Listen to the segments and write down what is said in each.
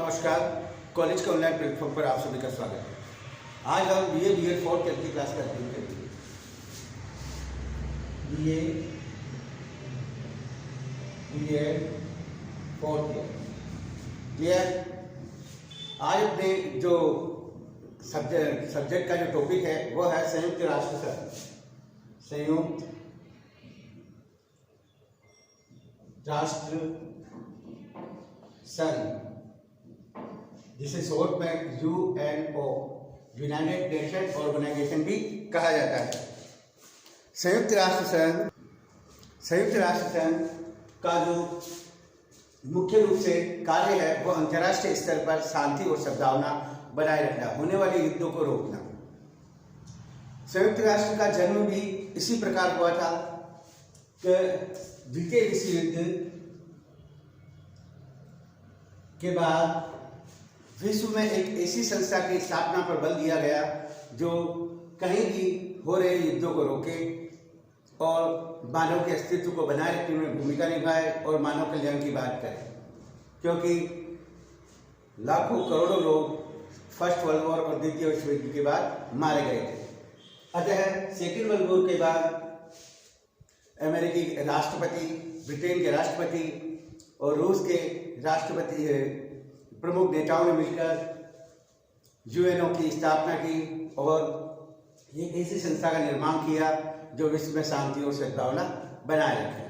नमस्कार। कॉलेज के online platform पर आप सभी का स्वागत है। आज हम बीए बीएड फोर्थ ईयर की क्लास का अध्ययन करेंगे। BA BEd fourth year clear. आज अपने जो सब्जेक्ट का जो टॉपिक है वो है संयुक्त राष्ट्र संघ। संयुक्त राष्ट्र संघ जिसे शॉर्ट में यूएनओ यूनाइटेड नेशन ऑर्गेनाइजेशन भी कहा जाता है। संयुक्त राष्ट्र संघ का जो मुख्य रूप से कार्य है वो अंतर्राष्ट्रीय स्तर पर शांति और सद्भावना बनाए रखना, होने वाले युद्धों को रोकना। संयुक्त राष्ट्र का जन्म भी इसी प्रकार हुआ था कि द्वितीय विश्व युद्ध के बाद विश्व में एक ऐसी संस्था की स्थापना पर बल दिया गया जो कहीं भी हो रहे युद्धों को रोके और मानव के अस्तित्व को बनाए रखने में भूमिका निभाए और मानव कल्याण की बात करे, क्योंकि लाखों करोड़ों लोग फर्स्ट वर्ल्ड वॉर और द्वितीय विश्व युद्ध के बाद मारे गए थे। अतः सेकेंड वर्ल्ड वॉर के बाद अमेरिकी राष्ट्रपति, ब्रिटेन के राष्ट्रपति और रूस के राष्ट्रपति प्रमुख नेताओं ने मिलकर यूएनओ की स्थापना की और ये ऐसी संस्था का निर्माण किया जो विश्व में शांति और सद्भावना बनाए रखे।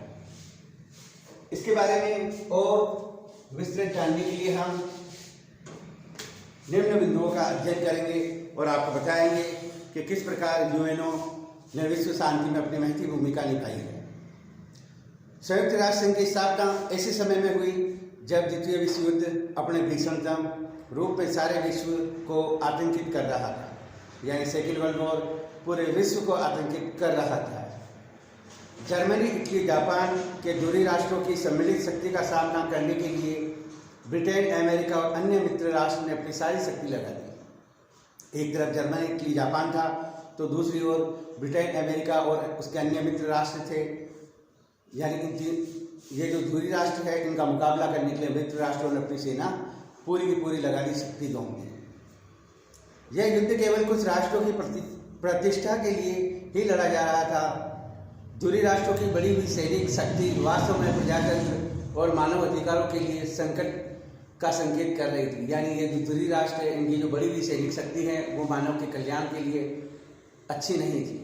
इसके बारे में और विस्तृत जानने के लिए हम निम्न बिंदुओं का अध्ययन करेंगे और आपको बताएंगे कि किस प्रकार यूएनओ ने विश्व शांति में अपनी महती भूमिका निभाई है। संयुक्त राष्ट्र संघ की स्थापना ऐसे समय में हुई जब द्वितीय विश्व युद्ध अपने भीषणतम रूप में सारे विश्व को आतंकित कर रहा था, यानी सेकेंड वर्ल्ड वॉर पूरे विश्व को आतंकित कर रहा था। जर्मनी, इटली, जापान के दूरी राष्ट्रों की सम्मिलित शक्ति का सामना करने के लिए ब्रिटेन, अमेरिका और अन्य मित्र राष्ट्र ने अपनी सारी शक्ति लगा दी। एक तरफ जर्मनी, इटली, जापान था तो दूसरी ओर ब्रिटेन, अमेरिका और उसके अन्य मित्र राष्ट्र थे, यानी ये जो दूरी राष्ट्र है इनका मुकाबला करने के लिए मित्र राष्ट्रों ने अपनी सेना पूरी की पूरी लगा दी, शक्ति झोंक दी। यह युद्ध केवल कुछ राष्ट्रों की प्रतिष्ठा के लिए ही लड़ा जा रहा था। दूरी राष्ट्रों की बढ़ी हुई सैनिक शक्ति वास्तव में प्रजातंत्र और मानव अधिकारों के लिए संकट का संकेत कर रही थी, यानी ये जो दूरी राष्ट्र है इनकी जो बढ़ी हुई सैनिक शक्ति है वो मानव के कल्याण के लिए अच्छी नहीं थी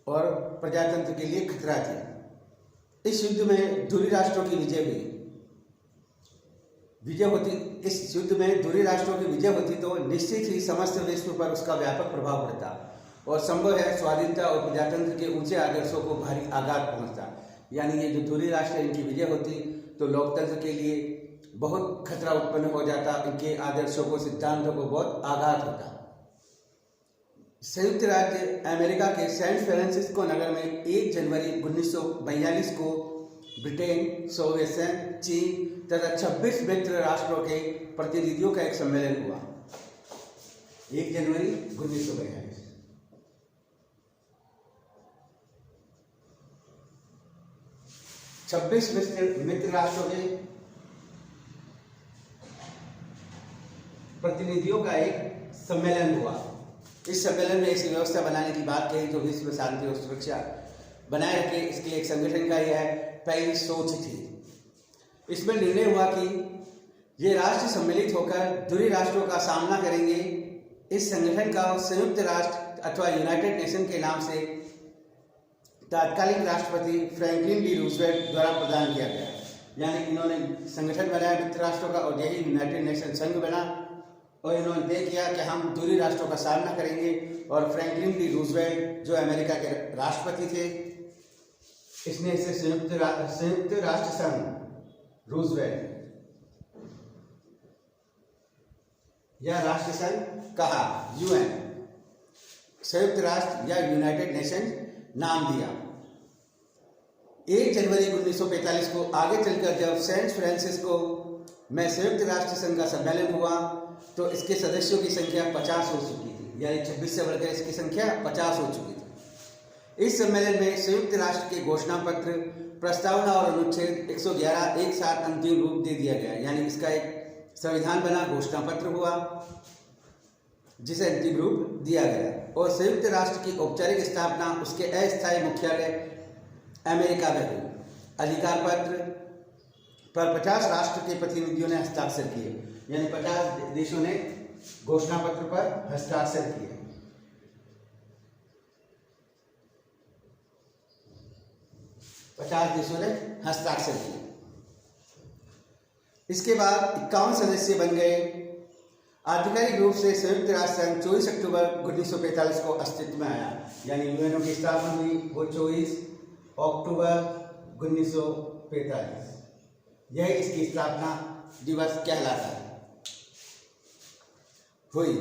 और प्रजातंत्र के लिए खतरा थी। इस युद्ध में दूरी राष्ट्रों की विजय होती इस युद्ध में दूरी राष्ट्रों की विजय होती तो निश्चित ही समस्त विश्व पर उसका व्यापक प्रभाव पड़ता और संभव है स्वाधीनता और प्रजातंत्र के ऊंचे आदर्शों को भारी आघात पहुंचता। यानी ये जो दूरी राष्ट्र इनकी विजय होती तो लोकतंत्र के लिए बहुत खतरा उत्पन्न हो जाता, इनके आदर्शों को, सिद्धांतों को बहुत आघात होता। संयुक्त राज्य अमेरिका के सैन फ्रांसिस्को नगर में 1 जनवरी 1942 को ब्रिटेन, सोवियत संघ, चीन तथा 26 मित्र राष्ट्रों के प्रतिनिधियों का एक सम्मेलन हुआ। 1 जनवरी 1942 26 मित्र राष्ट्रों के प्रतिनिधियों का एक सम्मेलन हुआ। इस सम्मेलन में ऐसी व्यवस्था बनाने की बात कही तो विश्व में शांति और सुरक्षा बनाए रखे, इसके लिए एक संगठन का यह पहली सोच थी। इसमें निर्णय हुआ कि ये राष्ट्र सम्मिलित होकर दूरी राष्ट्रों का सामना करेंगे। इस संगठन का संयुक्त राष्ट्र अथवा यूनाइटेड नेशन के नाम से तत्कालीन राष्ट्रपति फ्रैंकलिन डी रूजवेल्ट द्वारा प्रदान किया गया, यानी इन्होंने संगठन बनाया मित्र राष्ट्रों का और यही यूनाइटेड नेशन संघ बना और इन्होंने तय किया कि हम दूरी राष्ट्रों का सामना करेंगे। और फ्रैंकलिन डी रूजवेल्ट जो अमेरिका के राष्ट्रपति थे, इसने इसे संयुक्त राष्ट्र संघ रूजवेल्ट या राष्ट्र संघ कहा, यूएन, संयुक्त राष्ट्र या यूनाइटेड नेशन नाम दिया। 1 जनवरी 1945 को आगे चलकर जब सैन फ्रांसिस्को में संयुक्त राष्ट्र संघ का सम्मेलन हुआ तो इसके सदस्यों की संख्या 50 हो चुकी थी, यानी 26 से बढ़कर इसकी संख्या 50 हो चुकी थी। इस सम्मेलन में संयुक्त राष्ट्र के घोषणा पत्र प्रस्तावना और अनुच्छेद 111 एक साथ अंतिम रूप दे दिया गया, यानी इसका एक संविधान बना, घोषणा पत्र हुआ जिसे अंतिम रूप दिया गया। और संयुक्त राष्ट्र की औपचारिक स्थापना उसके अस्थायी मुख्यालय अमेरिका में हुई। अधिकार पत्र पर 50 राष्ट्र के प्रतिनिधियों ने हस्ताक्षर किए, यानी 50 देशों ने घोषणा पत्र पर हस्ताक्षर किए। हस्ताक्षर किए। इसके बाद 51 सदस्य बन गए। आधिकारिक रूप से संयुक्त राष्ट्र संघ 24 अक्टूबर 1945 को अस्तित्व में आया, यानी यूएनओ की स्थापना हुई वो 24 अक्टूबर 1945। यह इसकी स्थापना दिवस कहलाता है हुई।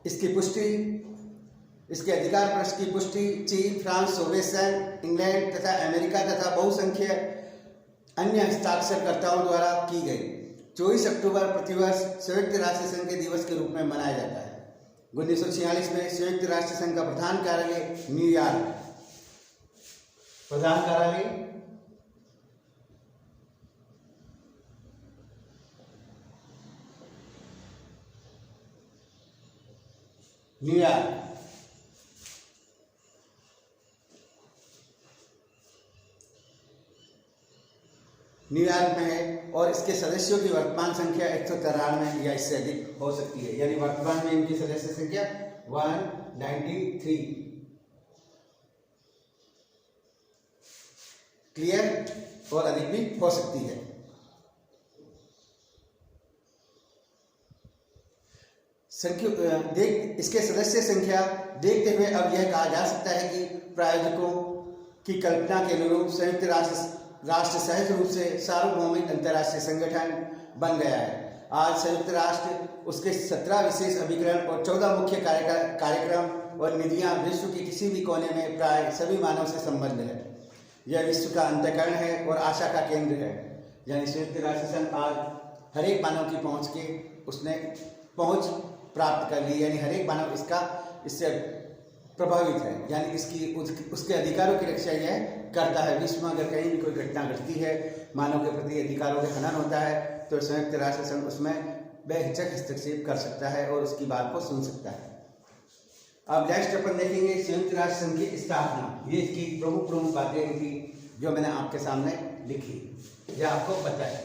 इसकी पुष्टि, इसके अधिकार पृष्ठ की पुष्टि चीन, फ्रांस, सोवियत संघ, इंग्लैंड तथा अमेरिका तथा बहुसंख्यक अन्य हस्ताक्षरकर्ताओं द्वारा की गई। 24 अक्टूबर प्रतिवर्ष संयुक्त राष्ट्र संघ के दिवस के रूप में मनाया जाता है। 1946 में संयुक्त राष्ट्र संघ का प्रधान कार्यालय न्यूयॉर्क, न्यूयॉर्क में है और इसके सदस्यों की वर्तमान संख्या 193 या इससे अधिक हो सकती है, यानी वर्तमान में इनकी सदस्य संख्या 193। क्लियर? और अधिक भी हो सकती है। इसके सदस्य संख्या देखते हुए अब यह कहा जा सकता है कि प्रायोजकों की कल्पना के अनुरूप संयुक्त राष्ट्र सहज रूप से सार्वभौमिक अंतर्राष्ट्रीय संगठन बन गया है। आज संयुक्त राष्ट्र, उसके 17 विशेष अभिकरण और 14 मुख्य कार्यक्रम और निधियां विश्व के किसी भी कोने में प्राय सभी मानव से संबद्ध है। यह विश्व का अंतःकरण है और आशा का केंद्र है, यानी संयुक्त राष्ट्र संघ आज हर एक मानव की पहुंच के उसने पहुंच प्राप्त कर ली, यानी हर एक मानव इससे प्रभावित है, यानी उसके अधिकारों की रक्षा यह करता है। विश्व में अगर कहीं भी कोई घटना घटती है, मानव के प्रति अधिकारों का हनन होता है, तो संयुक्त राष्ट्र संघ उसमें बेहिचक हस्तक्षेप कर सकता है और उसकी बात को सुन सकता है। अब नेक्स्ट अपन देखेंगे संयुक्त राष्ट्र संघ की स्थापना। ये इसकी प्रमुख बातें थी जो मैंने आपके सामने लिखी या आपको बताया।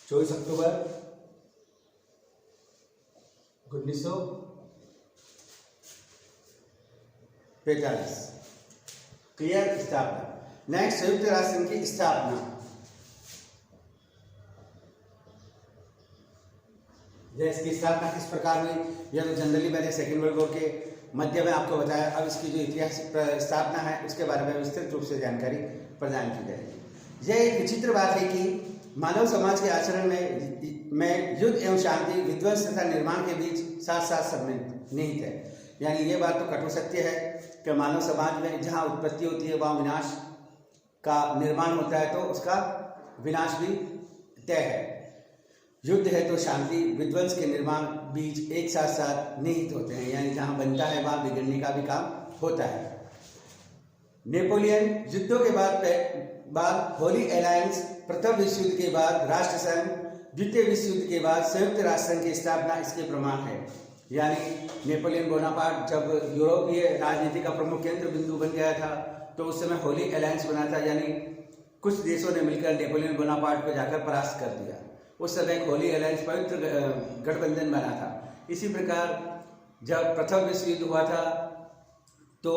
चौबीस अक्टूबर 1945। क्लियर? स्थापना। नेक्स्ट संयुक्त राष्ट्र संघ की स्थापना। इसकी स्थापना किस प्रकार हुई, यह तो जनरली मैंने सेकेंड वर्ल्ड वॉर के मध्य में आपको बताया। अब इसकी जो ऐतिहासिक स्थापना है उसके बारे में विस्तृत रूप से जानकारी प्रदान की जाएगी। यह एक विचित्र बात है कि मानव समाज के आचरण में युद्ध एवं शांति, विध्वंस तथा निर्माण के बीच साथ साथ निहित है। यानी ये बात तो कटु सत्य है कि मानव समाज में जहाँ उत्पत्ति होती है वहाँ विनाश का निर्माण होता है, तो उसका विनाश भी तय है। युद्ध है तो शांति, विध्वंस के निर्माण बीच एक साथ साथ निहित होते हैं, यानी जहाँ बनता है वहाँ बिगड़ने का भी काम होता है। नेपोलियन युद्धों के बाद होली अलायंस, प्रथम विश्व युद्ध के बाद राष्ट्र संघ, द्वितीय विश्व युद्ध के बाद संयुक्त राष्ट्र संघ की स्थापना इसके प्रमाण है। यानी नेपोलियन बोनापार्ट जब यूरोपीय राजनीति का प्रमुख केंद्र बिंदु बन गया था, तो उस समय होली अलायंस बना था, यानी कुछ देशों ने मिलकर नेपोलियन बोनापार्ट को जाकर परास्त कर दिया। उस समय एक होली अलायंस, पवित्र गठबंधन बना था। इसी प्रकार जब प्रथम विश्व युद्ध हुआ था तो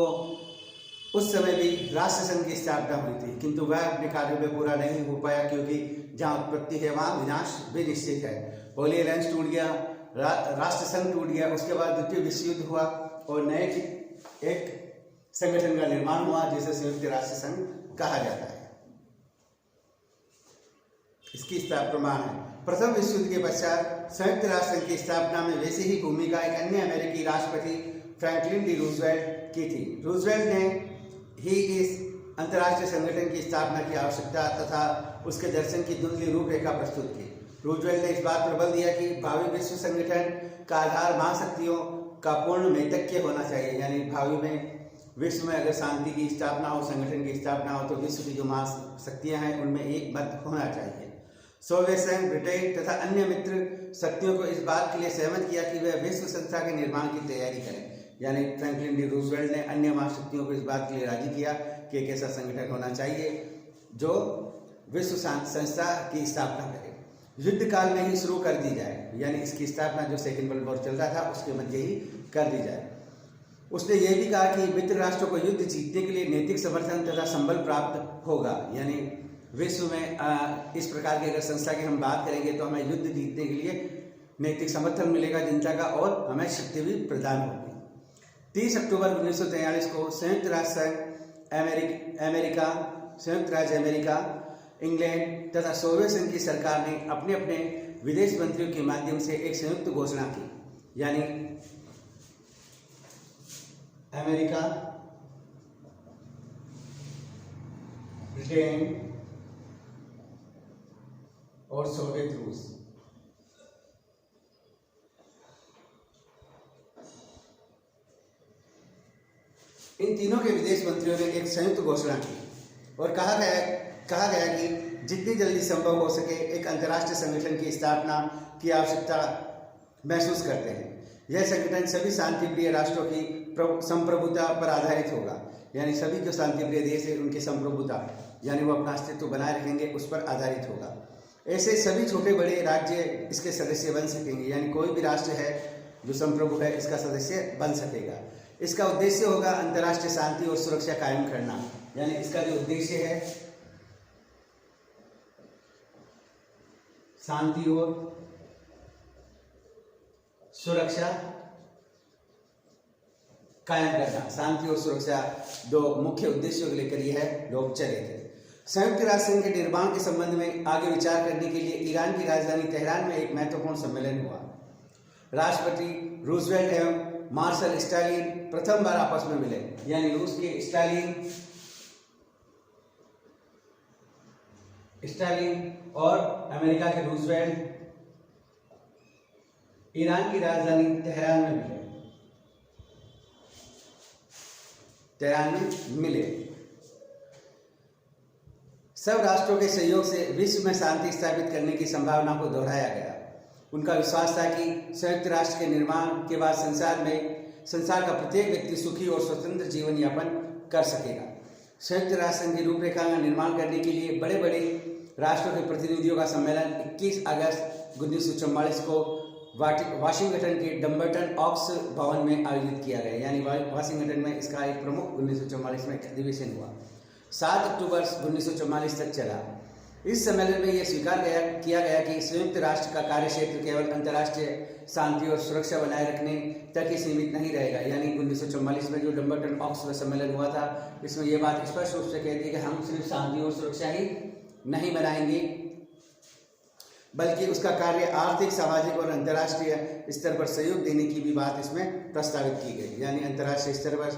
उस समय भी राष्ट्र संघ की स्थापना हुई थी, किंतु वह अपने कार्यों में पूरा नहीं हो पाया, क्योंकि जहाँ उत्पत्ति है वहाँ विनाश भी निश्चित है। होली अलायंस टूट गया, राष्ट्र संघ टूट गया। उसके बाद द्वितीय विश्व युद्ध हुआ और नए एक संगठन का निर्माण हुआ जिसे संयुक्त राष्ट्र संघ कहा जाता है। इसकी प्रमाण है। प्रथम विश्व युद्ध के पश्चात संयुक्त राष्ट्र संघ की स्थापना में वैसे ही भूमिका एक अन्य अमेरिकी राष्ट्रपति फ्रैंकलिन डी रूजवेल्ट की थी। रूजवेल्ट ने ही इस अंतर्राष्ट्रीय संगठन की स्थापना की आवश्यकता तथा उसके दर्शन की धुंधली रूपरेखा प्रस्तुत की। रूजवेल्ट ने इस बात पर बल दिया कि भावी विश्व संगठन का आधार महाशक्तियों का पूर्ण मैत्रित्य होना चाहिए, यानी भावी में विश्व में अगर शांति की स्थापना हो, संगठन की स्थापना हो, तो विश्व की जो महाशक्तियां हैं उनमें एक मत होना चाहिए। सोवियत संघ, ब्रिटेन तथा अन्य मित्र शक्तियों को इस बात के लिए सहमत किया कि वे विश्व संस्था के निर्माण की तैयारी करें, यानी फ्रैंकलिन डी रूजवेल्ट ने अन्य महाशक्तियों को इस बात के लिए राजी किया कि एक ऐसा संगठन होना चाहिए जो विश्व संस्था की स्थापना करे, युद्ध काल में ही शुरू कर दी जाए, यानी इसकी स्थापना जो सेकेंड वर्ल्ड वॉर चल रहा था उसके मध्य ही कर दी जाए। उसने यह भी कहा कि मित्र राष्ट्रों को युद्ध जीतने के लिए नैतिक समर्थन तथा संबल प्राप्त होगा, यानी विश्व में इस प्रकार की अगर संस्था की हम बात करेंगे तो हमें युद्ध जीतने के लिए नैतिक समर्थन मिलेगा जनता का और हमें शक्ति भी प्रदान होगी। 30 अक्टूबर 1943 को संयुक्त राज्य अमेरिका, इंग्लैंड तथा सोवियत संघ की सरकार ने अपने अपने विदेश मंत्रियों के माध्यम से एक संयुक्त घोषणा की, यानी अमेरिका, ब्रिटेन और सोवियत रूस इन तीनों के विदेश मंत्रियों ने एक संयुक्त घोषणा की और कहा गया कि जितनी जल्दी संभव हो सके एक अंतर्राष्ट्रीय संगठन की स्थापना की आवश्यकता महसूस करते हैं। यह संगठन सभी शांतिप्रिय राष्ट्रों की संप्रभुता पर आधारित होगा, यानी सभी जो शांतिप्रिय देश है उनकी संप्रभुता, यानी वो अपना अस्तित्व बनाए रखेंगे, उस पर आधारित होगा। ऐसे सभी छोटे बड़े राज्य इसके सदस्य बन सकेंगे, यानी कोई भी राष्ट्र है जो संप्रभु है इसका सदस्य बन सकेगा। इसका उद्देश्य होगा अंतर्राष्ट्रीय शांति और सुरक्षा कायम करना, यानी इसका जो उद्देश्य है शांति और सुरक्षा कायम करना। शांति और सुरक्षा दो मुख्य उद्देश्यों को लेकर यह लोग चले थे। संयुक्त राष्ट्र संघ के निर्माण के संबंध में आगे विचार करने के लिए ईरान की राजधानी तेहरान में एक महत्वपूर्ण सम्मेलन हुआ। राष्ट्रपति रूजवेल्ट एवं मार्शल स्टालिन प्रथम बार आपस में मिले, यानी रूस के स्टालिन और अमेरिका के रूजवेल्ट ईरान की राजधानी तेहरान में मिले। सब राष्ट्रों के सहयोग से विश्व में शांति स्थापित करने की संभावना को दोहराया गया। उनका विश्वास था कि संयुक्त राष्ट्र के निर्माण के बाद संसार का प्रत्येक व्यक्ति सुखी और स्वतंत्र जीवन यापन कर सकेगा। संयुक्त राष्ट्र संघ की रूपरेखा का निर्माण करने के लिए बड़े बड़े राष्ट्रों के प्रतिनिधियों का सम्मेलन 21 अगस्त 1944 को वाशिंगटन के डम्बर्टन ऑक्स भवन में आयोजित किया गया, यानी वाशिंगटन में इसका एक प्रमुख 1944 में अधिवेशन हुआ। 7 अक्टूबर 1944 तक चला। इस सम्मेलन में यह स्वीकार किया गया कि संयुक्त राष्ट्र का कार्यक्षेत्र केवल अंतर्राष्ट्रीय शांति और सुरक्षा बनाए रखने तक ही सीमित नहीं रहेगा, यानी 1944 में जो डम्बर्टन ऑक्स में सम्मेलन हुआ था इसमें यह बात स्पष्ट रूप से कहती है कि हम सिर्फ शांति और सुरक्षा ही नहीं बनाएंगे बल्कि उसका कार्य आर्थिक, सामाजिक और अंतर्राष्ट्रीय स्तर पर सहयोग देने की भी बात इसमें प्रस्तावित की गई, यानी अंतर्राष्ट्रीय स्तर पर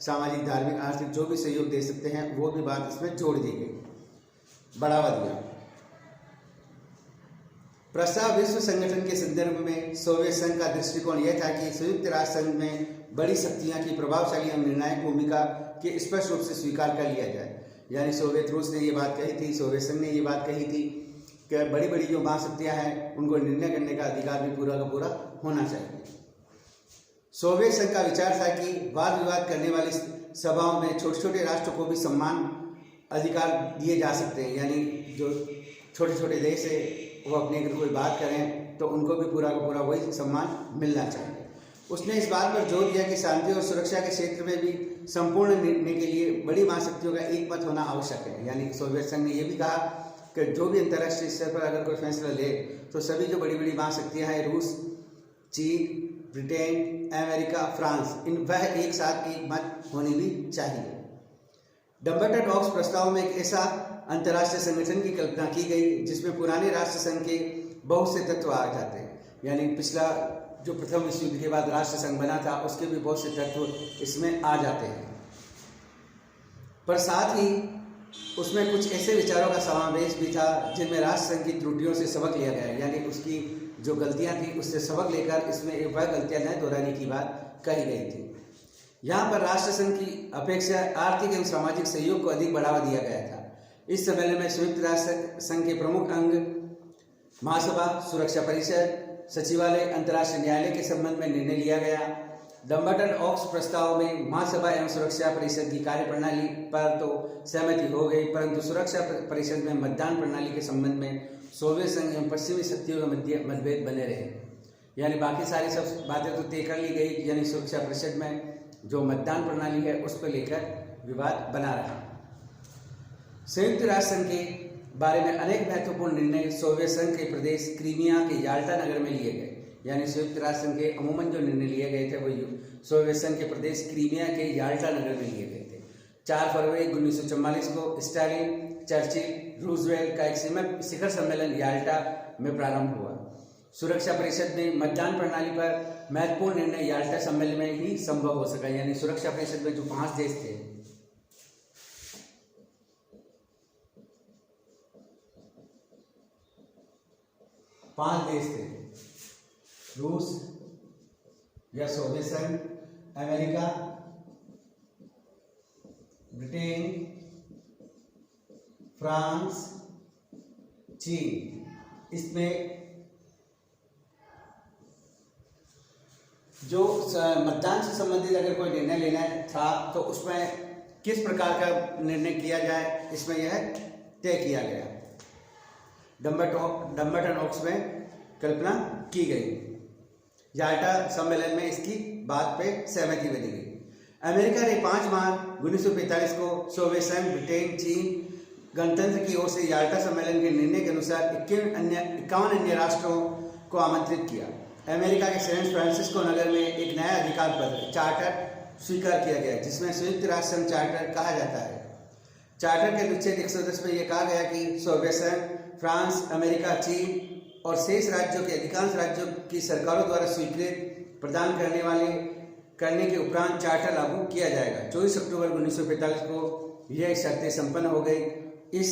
सामाजिक, धार्मिक, आर्थिक जो भी सहयोग दे सकते हैं वो भी बात इसमें जोड़ दी गई, बढ़ावा दिया। प्रस्ताव विश्व संगठन के संदर्भ में सोवियत संघ का दृष्टिकोण यह था कि संयुक्त राष्ट्र संघ में बड़ी शक्तियां की प्रभावशाली और निर्णायक भूमिका के स्पष्ट रूप से स्वीकार कर लिया जाए, यानी सोवियत रूस ने ये बात कही थी, सोवियत संघ ने ये बात कही थी कि बड़ी बड़ी जो महाशक्तियां हैं उनको निर्णय करने का अधिकार भी पूरा का पूरा होना चाहिए। सोवियत संघ का विचार था कि वाद विवाद करने वाली सभाओं में छोटे छोटे राष्ट्रों को भी सम्मान अधिकार दिए जा सकते हैं, यानी जो छोटे छोटे देश है वो अपने अगर कोई बात करें तो उनको भी पूरा का पूरा वही सम्मान मिलना चाहिए। उसने इस बात पर जोर दिया कि शांति और सुरक्षा के क्षेत्र में भी संपूर्ण निर्णय के लिए बड़ी महाशक्तियों का एक मत होना आवश्यक है, यानी सोवियत संघ ने यह भी कहा कि जो भी अंतर्राष्ट्रीय स्तर पर अगर कोई फैसला ले तो सभी जो बड़ी बड़ी महाशक्तियां हैं रूस, चीन, ब्रिटेन, अमेरिका, फ्रांस, इन वह एक साथ एक मत होनी भी चाहिए। डम्बर्टन ऑक्स प्रस्ताव में एक ऐसा अंतर्राष्ट्रीय संगठन की कल्पना की गई जिसमें पुराने राष्ट्र संघ के बहुत से तत्व आ जाते हैं, यानी पिछला जो प्रथम विश्व युद्ध के बाद राष्ट्र संघ बना था उसके भी बहुत से तत्व इसमें आ जाते हैं। पर साथ ही उसमें कुछ ऐसे विचारों का समावेश भी था जिनमें राष्ट्र संघ की त्रुटियों से सबक लिया गया, यानी उसकी जो गलतियां थी उससे सबक लेकर इसमें वह गलतियां न दोहराने की बात कही गई थी। यहाँ पर राष्ट्र संघ की अपेक्षा आर्थिक एवं सामाजिक सहयोग को अधिक बढ़ावा दिया गया था। इस सम्मेलन में संयुक्त राष्ट्र संघ के प्रमुख अंग महासभा, सुरक्षा परिषद, सचिवालय, अंतर्राष्ट्रीय न्यायालय के संबंध में निर्णय लिया गया। डम्बर्टन ऑक्स प्रस्ताव में महासभा एवं सुरक्षा परिषद की कार्यप्रणाली पर तो सहमति हो गई, परंतु सुरक्षा परिषद में मतदान प्रणाली के संबंध में सोवियत संघ एवं पश्चिमी शक्तियों के मध्य मतभेद बने रहे। यानी बाकी सारी सब बातें तो तय कर ली गई, यानी सुरक्षा परिषद में जो मतदान प्रणाली है उस पर लेकर विवाद बना रहा। संयुक्त राष्ट्र संघ के बारे में अनेक महत्वपूर्ण निर्णय सोवियत संघ के प्रदेश क्रीमिया के याल्टा नगर में लिए गए। यानी संयुक्त राष्ट्र संघ के अमूमन जो निर्णय लिए गए थे वो सोवियत संघ के प्रदेश क्रीमिया के याल्टा नगर में लिए गए थे। 4 फरवरी 1944 को स्टालिन, चर्चिल, रूजवेल्ट का एक शिखर सम्मेलन याल्टा में प्रारंभ हुआ। सुरक्षा परिषद में मतदान प्रणाली पर महत्वपूर्ण निर्णय याल्टा सम्मेलन में ही संभव हो सका। यानी सुरक्षा परिषद में जो 5 देश थे, रूस या सोवियत संघ, अमेरिका, ब्रिटेन, फ्रांस, चीन। इसमें जो मतदान से संबंधित अगर कोई निर्णय लेना था तो उसमें किस प्रकार का निर्णय किया जाए, इसमें यह तय किया गया। डम्बर्टन ऑक्स में कल्पना की गई। याल्टा सम्मेलन में इसकी बात पे सहमति बनी गई। अमेरिका ने 5 मार्च 1945 को सोवियत संघ, ब्रिटेन, चीन गणतंत्र की ओर से याल्टा सम्मेलन के निर्णय के अनुसार 51 अन्य राष्ट्रों को आमंत्रित किया। अमेरिका के सैन फ्रांसिस्को नगर में एक नया अधिकार पत्र चार्टर स्वीकार किया गया, जिसमें संयुक्त राष्ट्र संघ चार्टर कहा जाता है। चार्टर के अनुच्छेद 110 में यह कहा गया कि सोवियत संघ, फ्रांस, अमेरिका, चीन और शेष राज्यों के अधिकांश राज्यों की सरकारों द्वारा स्वीकृत प्रदान करने के उपरांत चार्टर लागू किया जाएगा। 24 अक्टूबर 1945 को यह शर्तें संपन्न हो गई। इस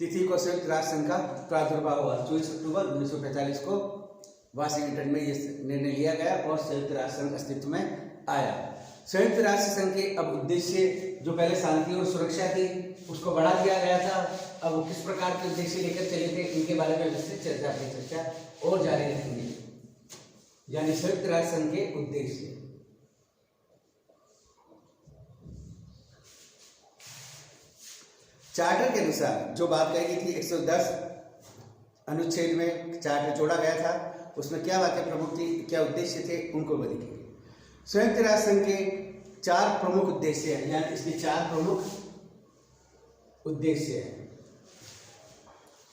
तिथि को संयुक्त राष्ट्र संघ का प्रादुर्भाव हुआ। 24 अक्टूबर 1945 को वाशिंगटन में यह निर्णय लिया गया और संयुक्त राष्ट्र संघ अस्तित्व में आया। संयुक्त राष्ट्र संघ के अब उद्देश्य जो पहले शांति और सुरक्षा थी उसको बढ़ा दिया गया था। अब वो किस प्रकार के उद्देश्य लेकर चले थे, इनके बारे में विस्तृत चर्चा और जारी रखेंगे। यानी संयुक्त राष्ट्र संघ के उद्देश्य। चार्टर के अनुसार जो बात कही गई थी 110 अनुच्छेद में चार्टर जोड़ा गया था, उसमें क्या बातें प्रमुख थी, क्या उद्देश्य थे, उनको बताइए। संयुक्त राष्ट्र संघ के 4 प्रमुख उद्देश्य हैं, यानी इसके 4 प्रमुख उद्देश्य हैं।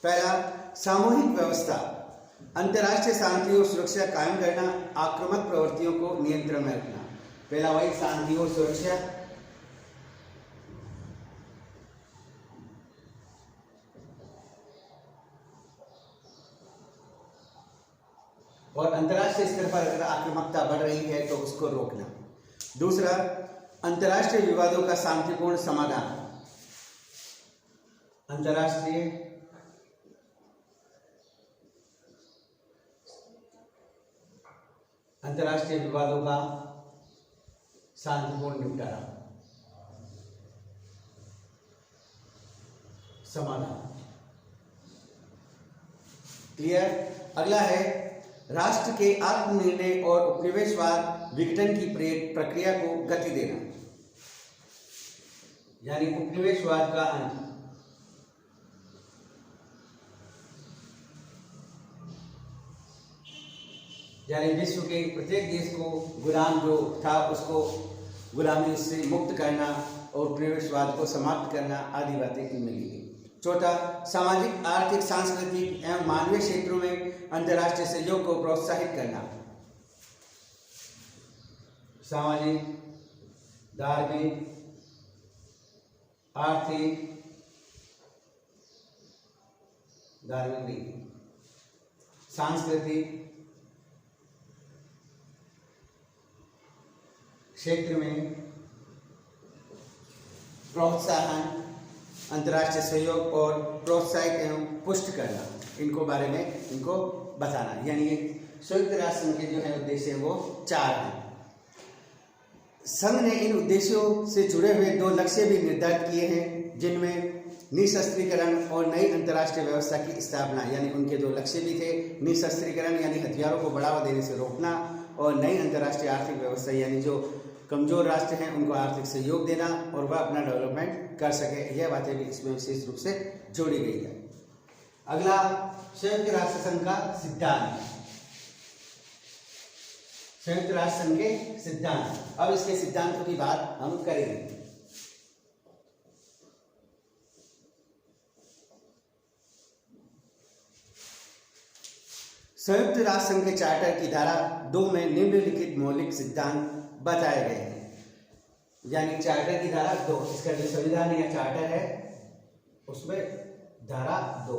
पहला, सामूहिक व्यवस्था, अंतर्राष्ट्रीय शांति और सुरक्षा कायम करना, आक्रामक प्रवृत्तियों को नियंत्रण में रखना। पहला वही शांति और सुरक्षा। और अंतर्राष्ट्रीय स्तर पर अगर आक्रामकता बढ़ रही है तो उसको रोकना। दूसरा, अंतर्राष्ट्रीय विवादों का शांतिपूर्ण समाधान। अंतर्राष्ट्रीय विवादों का शांतिपूर्ण निपटारा, समाधान। क्लियर। अगला है राष्ट्र के आत्मनिर्णय और उपनिवेशवाद विघटन की प्रक्रिया को गति देना, यानी उपनिवेशवाद का अंत। यानी विश्व के प्रत्येक देश को गुलाम जो था उसको गुलामी से मुक्त करना और उपनिवेशवाद को समाप्त करना आदि बातें इनमें ली गई। चौथा, सामाजिक, आर्थिक, सांस्कृतिक एवं मानवीय क्षेत्रों में अंतर्राष्ट्रीय सहयोग को प्रोत्साहित करना। सामाजिक, धार्मिक, आर्थिक, सांस्कृतिक क्षेत्र में प्रोत्साहन, अंतर्राष्ट्रीय सहयोग और प्रोत्साहित एवं पुष्ट करना, इनको बारे में इनको बताना। यानी संयुक्त राष्ट्र संघ के जो है उद्देश्य वो 4 हैं। संघ ने इन उद्देश्यों से जुड़े हुए 2 लक्ष्य भी निर्धारित किए हैं, जिनमें निशस्त्रीकरण और नई अंतर्राष्ट्रीय व्यवस्था की स्थापना, यानी उनके 2 लक्ष्य भी थे। निशस्त्रीकरण यानी हथियारों को बढ़ावा देने से रोकना, और नई अंतर्राष्ट्रीय आर्थिक व्यवस्था यानी जो कमजोर राष्ट्र हैं उनको आर्थिक सहयोग देना और वह अपना डेवलपमेंट कर सके। यह बातें भी इसमें विशेष रूप से जोड़ी गई है। अगला, संयुक्त राष्ट्र संघ का सिद्धांत। संयुक्त राष्ट्र संघ के सिद्धांत, अब इसके सिद्धांतों की बात हम करेंगे। संयुक्त राष्ट्र संघ के चार्टर की धारा 2 में निम्नलिखित मौलिक सिद्धांत बताए गए हैं। यानी चार्टर की धारा 2, इसका जो संविधान या चार्टर है उसमें धारा 2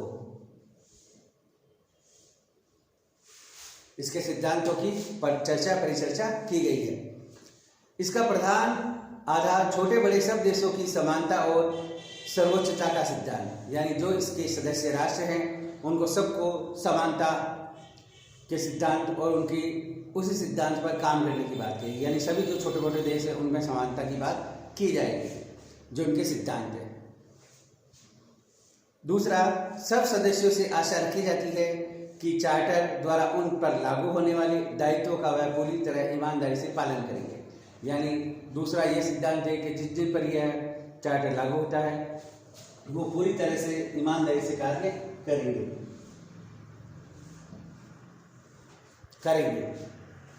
इसके सिद्धांतों की परिचर्चा की गई है। इसका प्रधान आधार छोटे बड़े सब देशों की समानता और सर्वोच्चता का सिद्धांत, यानी जो इसके सदस्य राष्ट्र हैं उनको सबको समानता के सिद्धांत और उनकी उसी सिद्धांत पर काम करने की बात कही। यानी सभी जो छोटे छोटे देश हैं उनमें समानता की बात की जाएगी, जो उनके सिद्धांत है। दूसरा, सब सदस्यों से आशा रखी जाती है कि चार्टर द्वारा उन पर लागू होने वाले दायित्वों का वह पूरी तरह ईमानदारी से पालन करेंगे। यानी दूसरा ये सिद्धांत है कि जिस जिन पर यह चार्टर लागू होता है वो पूरी तरह से ईमानदारी से कार्य करेंगे।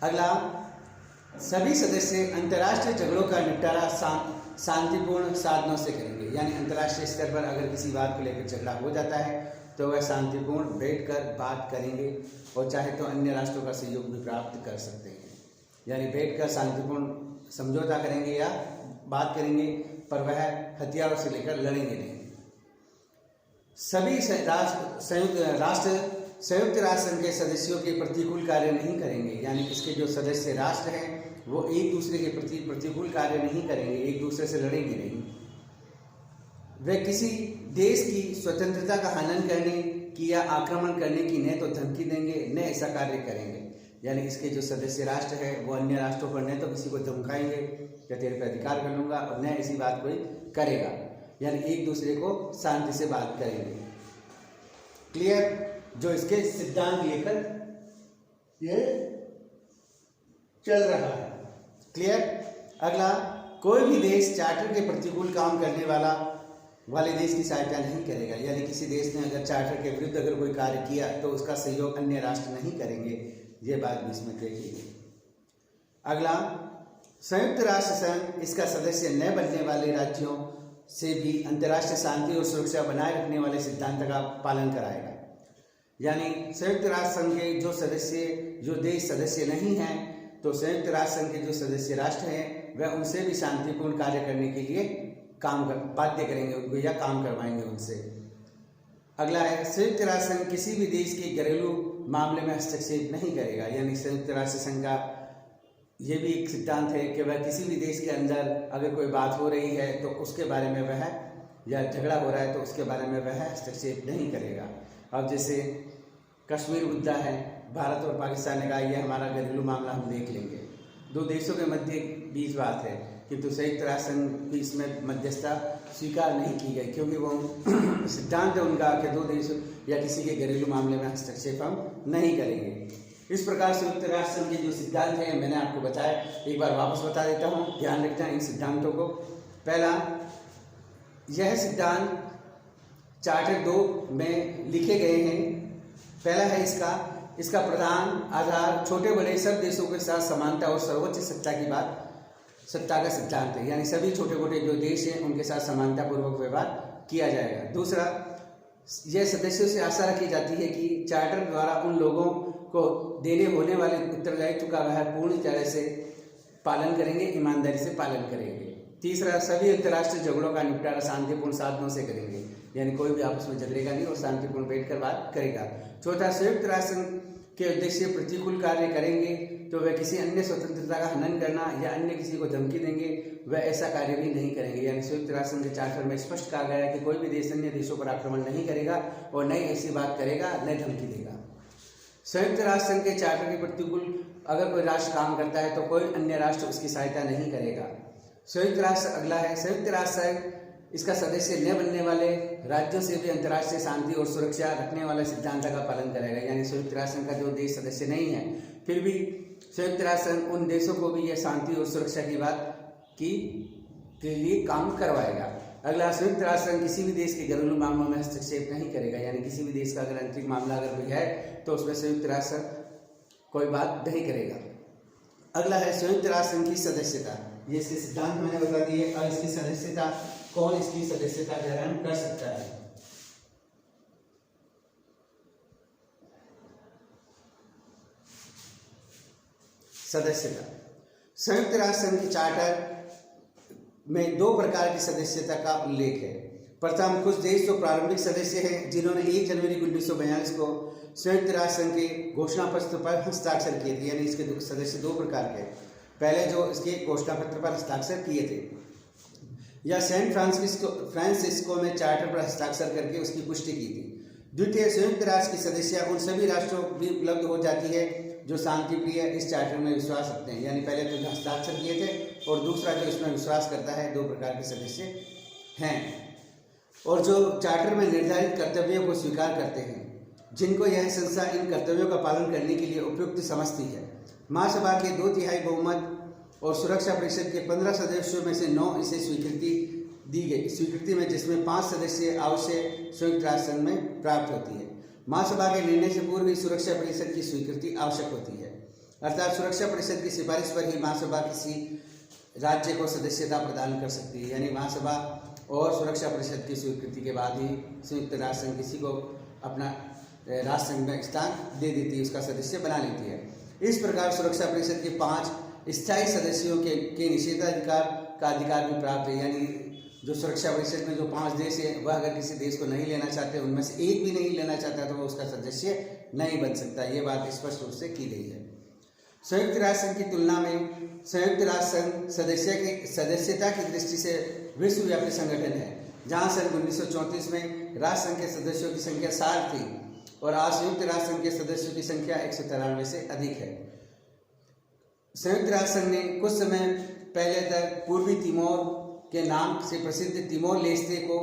अगला, सभी सदस्य अंतर्राष्ट्रीय झगड़ों का निपटारा शांतिपूर्ण साधनों से करेंगे। यानी अंतर्राष्ट्रीय स्तर पर अगर किसी बात को लेकर झगड़ा हो जाता है तो वह शांतिपूर्ण बैठकर बात करेंगे, और चाहे तो अन्य राष्ट्रों का सहयोग भी प्राप्त कर सकते हैं। यानी बैठकर शांतिपूर्ण समझौता करेंगे या बात करेंगे, पर वह हथियारों से लेकर लड़ेंगे नहीं। सभी संयुक्त राष्ट्र संघ के सदस्यों के प्रतिकूल कार्य नहीं करेंगे। यानी इसके जो सदस्य राष्ट्र हैं वो एक दूसरे के प्रति प्रतिकूल कार्य नहीं करेंगे, एक दूसरे से लड़ेंगे नहीं। वे किसी देश की स्वतंत्रता का हनन करने की या आक्रमण करने की न तो धमकी देंगे न ऐसा कार्य करेंगे। यानी इसके जो सदस्य राष्ट्र है वो अन्य राष्ट्रों पर न तो किसी को धमकाएंगे या तेरे पे अधिकार कर लूंगा, और न ऐसी बात कोई करेगा। यानी एक दूसरे को शांति से बात करेंगे। क्लियर? जो इसके सिद्धांत लेकर ये चल रहा है। क्लियर? अगला, कोई भी देश चार्टर के प्रतिकूल काम करने वाले देश की सहायता नहीं करेगा। यानी किसी देश ने अगर चार्टर के विरुद्ध अगर कोई कार्य किया तो उसका सहयोग अन्य राष्ट्र नहीं करेंगे। ये बात भी इसमें तय की गई। अगला, संयुक्त राष्ट्र संघ इसका सदस्य न बनने वाले राज्यों से भी अंतर्राष्ट्रीय शांति और सुरक्षा बनाए रखने वाले सिद्धांत का पालन कराएगा। यानी संयुक्त राष्ट्र संघ के जो देश सदस्य नहीं हैं, तो संयुक्त राष्ट्र संघ के जो सदस्य राष्ट्र हैं वह उनसे भी शांतिपूर्ण कार्य करने के लिए बाध्य करेंगे उनको या काम करवाएंगे उनसे। अगला है, संयुक्त राष्ट्र संघ किसी भी देश के घरेलू मामले में हस्तक्षेप नहीं करेगा। यानी संयुक्त राष्ट्र संघ का ये भी एक सिद्धांत है कि वह किसी भी देश के अंदर अगर कोई बात हो रही है तो उसके बारे में वह, या झगड़ा हो रहा है तो उसके बारे में वह हस्तक्षेप नहीं करेगा। अब जैसे कश्मीर मुद्दा है, भारत और पाकिस्तान ने कहा यह हमारा घरेलू मामला, हम देख लेंगे। 2 देशों के मध्य बीच बात है, किंतु संयुक्त राष्ट्र संघ की इसमें मध्यस्थता स्वीकार नहीं की गई, क्योंकि वो सिद्धांत है उनका कि 2 देश या किसी के घरेलू मामले में हस्तक्षेप हम नहीं करेंगे। इस प्रकार संयुक्त राष्ट्र संघ के जो सिद्धांत हैं मैंने आपको बताया, एक बार वापस बता देता हूँ, ध्यान रखना इन सिद्धांतों को। पहला, यह सिद्धांत चार्टर 2 में लिखे गए हैं। पहला है इसका प्रधान आधार छोटे बड़े सब देशों के साथ समानता और सर्वोच्च सत्ता का सिद्धांत है। यानी सभी छोटे मोटे जो देश हैं उनके साथ समानता पूर्वक व्यवहार किया जाएगा। दूसरा, यह सदस्यों से आशा रखी जाती है कि चार्टर द्वारा उन लोगों को देने होने वाले उत्तरदायित्व का वह पूर्ण तरह से पालन करेंगे, ईमानदारी से पालन करेंगे। तीसरा, सभी अंतर्राष्ट्रीय झगड़ों का निपटारा शांतिपूर्ण साधनों से करेंगे। यानी कोई भी आपस में झगड़ेगा नहीं और शांतिपूर्ण बैठकर बात करेगा। चौथा, संयुक्त राष्ट्र के उद्देश्य प्रतिकूल कार्य करेंगे तो वह किसी अन्य स्वतंत्रता का हनन करना या अन्य किसी को धमकी देंगे, वह ऐसा कार्य भी नहीं करेंगे। यानी संयुक्त राष्ट्र संघ के चार्टर में स्पष्ट कहा गया है कि कोई भी देश अन्य देशों पर आक्रमण नहीं करेगा और न ही ऐसी बात करेगा, न धमकी देगा। संयुक्त राष्ट्र संघ के चार्टर के प्रतिकूल अगर कोई राष्ट्र काम करता है तो कोई अन्य राष्ट्र उसकी सहायता नहीं करेगा। संयुक्त राष्ट्र अगला है, संयुक्त राष्ट्र संघ इसका सदस्य न बनने वाले राज्यों से भी अंतर्राष्ट्रीय शांति और सुरक्षा रखने वाले सिद्धांत का पालन करेगा। यानी संयुक्त राष्ट्र संघ का जो देश सदस्य नहीं है फिर भी संयुक्त राष्ट्र संघ उन देशों को भी यह शांति और सुरक्षा की बात के लिए काम करवाएगा। अगला, संयुक्त राष्ट्र संघ किसी भी देश के घरेलू मामलों में हस्तक्षेप नहीं करेगा। यानी किसी भी देश का अगर आंतरिक मामला अगर कोई है तो उसमें संयुक्त राष्ट्र कोई बात नहीं करेगा। अगला है संयुक्त राष्ट्र संघ की सदस्यता। ये इसके सिद्धांत मैंने बता दिए। अब इसकी सदस्यता, कौन इसकी सदस्यता ग्रहण कर सकता है। सदस्यता, संयुक्त राष्ट्र संघ के चार्टर में 2 प्रकार की सदस्यता का उल्लेख है। प्रथम, कुछ देश जो प्रारंभिक सदस्य हैं जिन्होंने 1 जनवरी 1942 को संयुक्त राष्ट्र संघ के घोषणा पत्र पर हस्ताक्षर किए थे। यानी इसके सदस्य 2 प्रकार के, पहले जो इसके घोषणा पत्र पर हस्ताक्षर किए थे या सैन फ्रांसिस्को में चार्टर पर हस्ताक्षर करके उसकी पुष्टि की थी। द्वितीय, संयुक्त राष्ट्र की सदस्यता उन सभी राष्ट्रों को भी उपलब्ध हो जाती है जो शांति प्रिय इस चार्टर में विश्वास रखते हैं। यानी पहले तो हस्ताक्षर किए थे और दूसरा जो इसमें विश्वास करता है। 2 प्रकार के सदस्य हैं और जो चार्टर में निर्धारित कर्तव्यों को स्वीकार करते हैं, जिनको यह संस्था इन कर्तव्यों का पालन करने के लिए उपयुक्त समझती है। महासभा के 2/3 बहुमत और सुरक्षा परिषद के 15 सदस्यों में से 9 इसे स्वीकृति दी गई। स्वीकृति में जिसमें 5 सदस्य आवश्यक संयुक्त राष्ट्र संघ में प्राप्त होती है। महासभा के निर्णय से पूर्व ही सुरक्षा परिषद की स्वीकृति आवश्यक होती है। अर्थात सुरक्षा परिषद की सिफारिश पर ही महासभा किसी राज्य को सदस्यता प्रदान कर सकती है। यानी महासभा और सुरक्षा परिषद की स्वीकृति के बाद ही संयुक्त राष्ट्र संघ किसी को अपना राष्ट्र संघ में स्थान दे देती है, उसका सदस्य बना लेती है। इस प्रकार सुरक्षा परिषद के 5 स्थायी सदस्यों के निषेधाधिकार का अधिकार भी प्राप्त है। यानी जो सुरक्षा परिषद में जो 5 देश है वह अगर किसी देश को नहीं लेना चाहते, उनमें से एक भी नहीं लेना चाहता तो वह उसका सदस्य नहीं बन सकता। ये बात स्पष्ट रूप से की गई है। संयुक्त राष्ट्र संघ की तुलना में संयुक्त राष्ट्र संघ सदस्यता की दृष्टि से विश्वव्यापी संगठन है, जहाँ सन 1934 में राष्ट्र संघ के सदस्यों की संख्या 60 थी और आज संयुक्त राष्ट्र संघ के सदस्यों की संख्या 193 से अधिक है। संयुक्त राष्ट्र संघ ने कुछ समय पहले तक पूर्वी तिमोर के नाम से प्रसिद्ध तिमोर लेस्ते को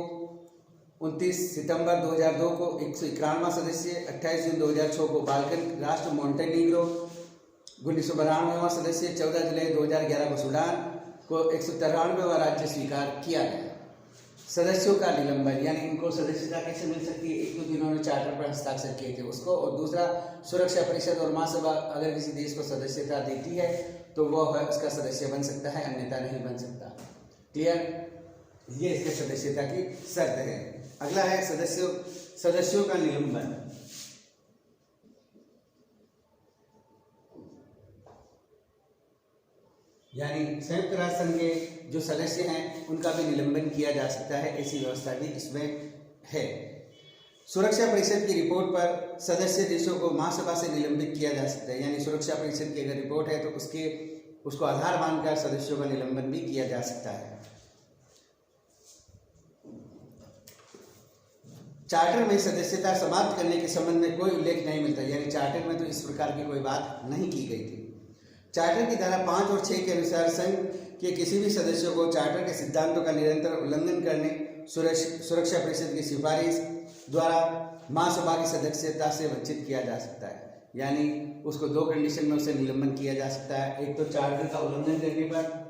29 सितंबर 2002 को 191वां सदस्य, 28 जून 2006 को बाल्कन राष्ट्र मोंटेनीग्रो 1992वां सदस्य, 14 जुलाई 2011 को सूडान को 193वां राज्य स्वीकार किया गया। सदस्यों का निलंबन, यानी इनको सदस्यता कैसे मिल सकती है। एक तो जिन्होंने चार्टर पर हस्ताक्षर किए थे उसको, और दूसरा सुरक्षा परिषद और महासभा अगर किसी देश को सदस्यता देती है तो वह उसका सदस्य बन सकता है, अन्यथा नहीं बन सकता। क्लियर, ये इसके सदस्यता की शर्त है। अगला है सदस्यों का निलंबन। यानी संयुक्त राष्ट्र संघ के जो सदस्य हैं उनका भी निलंबन किया जा सकता है, ऐसी व्यवस्था भी इसमें है। सुरक्षा परिषद की रिपोर्ट पर सदस्य देशों को महासभा से निलंबित किया जा सकता है। यानी सुरक्षा परिषद की अगर रिपोर्ट है तो उसको आधार मानकर सदस्यों का निलंबन भी किया जा सकता है। चार्टर में सदस्यता समाप्त करने के संबंध में कोई उल्लेख नहीं मिलता। यानी चार्टर में तो इस प्रकार की कोई बात नहीं की गई थी। चार्टर की धारा 5 और 6 के अनुसार संघ के किसी भी सदस्यों को चार्टर के सिद्धांतों का निरंतर उल्लंघन करने, सुरक्षा परिषद की सिफारिश द्वारा महासभा की सदस्यता से वंचित किया जा सकता है। यानी उसको 2 कंडीशन में उसे निलंबन किया जा सकता है। एक तो चार्टर का उल्लंघन करने पर,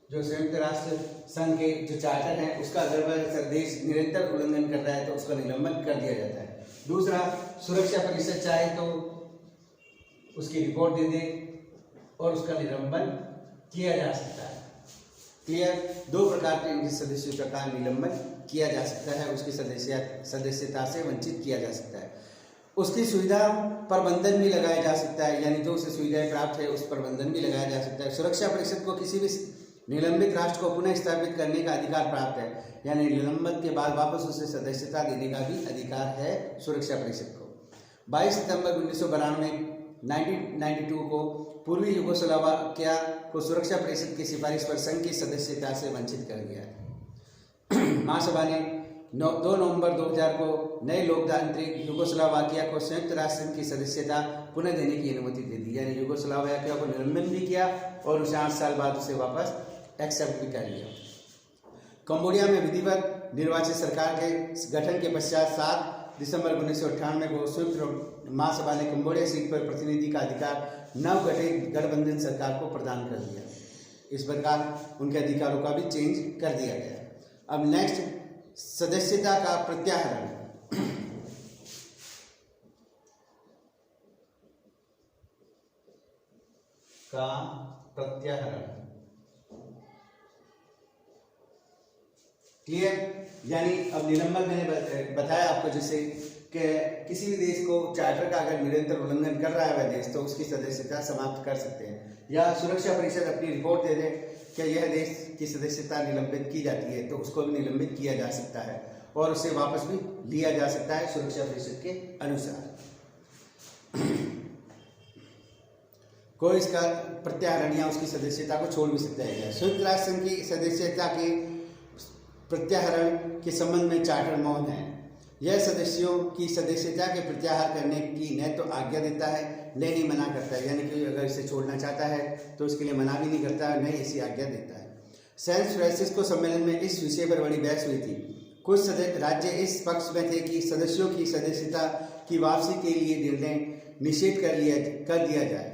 जो संयुक्त राष्ट्र संघ के जो चार्टर है उसका अगर वह देश निरंतर उल्लंघन कर रहा है तो उसका निलंबन कर दिया जाता है। दूसरा, सुरक्षा परिषद चाहे तो उसकी रिपोर्ट दे दे और उसका निलंबन किया जा सकता है। क्लियर, 2 प्रकार के सदस्यों का निलंबन किया जा सकता है, उसकी सदस्यता से वंचित किया जा सकता है। उसकी सुविधा पर बंधन भी लगाया जा सकता है। यानी जो उसे सुविधाएं प्राप्त है उस पर बंधन भी लगाया जा सकता है। सुरक्षा परिषद को किसी भी निलंबित राष्ट्र को पुनः स्थापित करने का अधिकार प्राप्त है। यानी निलंबन के बाद वापस उसे सदस्यता देने का भी अधिकार है सुरक्षा परिषद को। 22 सितंबर 1992 को पूर्वी यूगोस्लाविया को सुरक्षा परिषद की सिफारिश पर संघ की सदस्यता से वंचित कर दिया। महासभा ने 2 नवंबर 2000 को नए लोकतांत्रिक यूगोस्लाविया को संयुक्त राष्ट्र संघ की सदस्यता पुनः देने की अनुमति दे दी, यानी यूगोस्लाविया को निलंबन भी किया और उसे 8 साल बाद उसे वापस एक्सेप्ट भी कर लिया। कंबोडिया में विधिवत निर्वाचित सरकार के गठन के पश्चात 7 दिसंबर 1998 को संयुक्त महासभा ने कंबोडिया सीट पर प्रतिनिधि का अधिकार नवगठित गठबंधन सरकार को प्रदान कर दिया। इस प्रकार उनके अधिकारों का भी चेंज कर दिया गया। अब नेक्स्ट सदस्यता का प्रत्याहरण। क्लियर, यानी अब निलंबन मैंने बताया आपको, जैसे कि किसी भी देश को चार्टर का अगर निरंतर उल्लंघन कर रहा है वह देश, तो उसकी सदस्यता समाप्त कर सकते हैं, या सुरक्षा परिषद अपनी रिपोर्ट दे दे कि यह देश की सदस्यता निलंबित की जाती है तो उसको भी निलंबित किया जा सकता है और उसे वापस भी लिया जा सकता है सुरक्षा परिषद के अनुसार। कोई इसका प्रत्याहरण या उसकी सदस्यता को छोड़ भी सकता है। संयुक्त राष्ट्र संघ की सदस्यता के प्रत्याहरण के संबंध में चार्टर मौन है। यह सदस्यों की सदस्यता के प्रत्याहार करने की न तो आज्ञा देता है न ही मना करता है, यानी कि अगर इसे छोड़ना चाहता है तो उसके लिए मना भी नहीं करता है, न ही ऐसी आज्ञा देता है। सैन फ्रांसिस्को सम्मेलन में इस विषय पर बड़ी बहस हुई थी। कुछ राज्य इस पक्ष में थे कि सदस्यों की सदस्यता की वापसी के लिए निर्णय निषेध कर दिया जाए,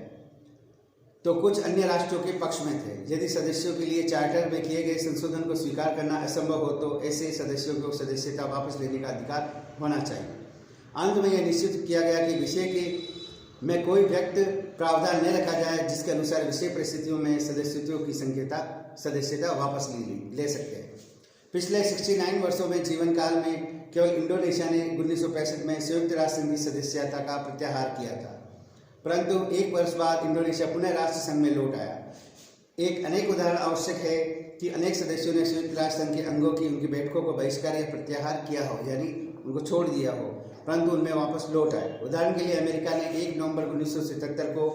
तो कुछ अन्य राष्ट्रों के पक्ष में थे। यदि सदस्यों के लिए चार्टर में किए गए संशोधन को स्वीकार करना असंभव हो तो ऐसे सदस्यों को सदस्यता वापस लेने का अधिकार होना चाहिए। अंत में यह निश्चित किया गया कि विषय के में कोई व्यक्त प्रावधान न रखा जाए जिसके अनुसार विषय परिस्थितियों में सदस्यों की सदस्यता वापस ले सकते हैं। पिछले 69 वर्षों में जीवन काल में केवल इंडोनेशिया ने 1965 में संयुक्त राष्ट्र संघ की सदस्यता का प्रत्याहार किया था, परंतु 1 वर्ष बाद इंडोनेशिया पुनः राष्ट्र संघ में लौट आया। एक अनेक उदाहरण आवश्यक है कि अनेक सदस्यों ने संयुक्त राष्ट्र संघ के अंगों की उनकी बैठकों को बहिष्कार या प्रत्याहार किया हो, यानी उनको छोड़ दिया हो, परंतु उनमें वापस लौट आए। उदाहरण के लिए अमेरिका ने 1 नवंबर 1977 को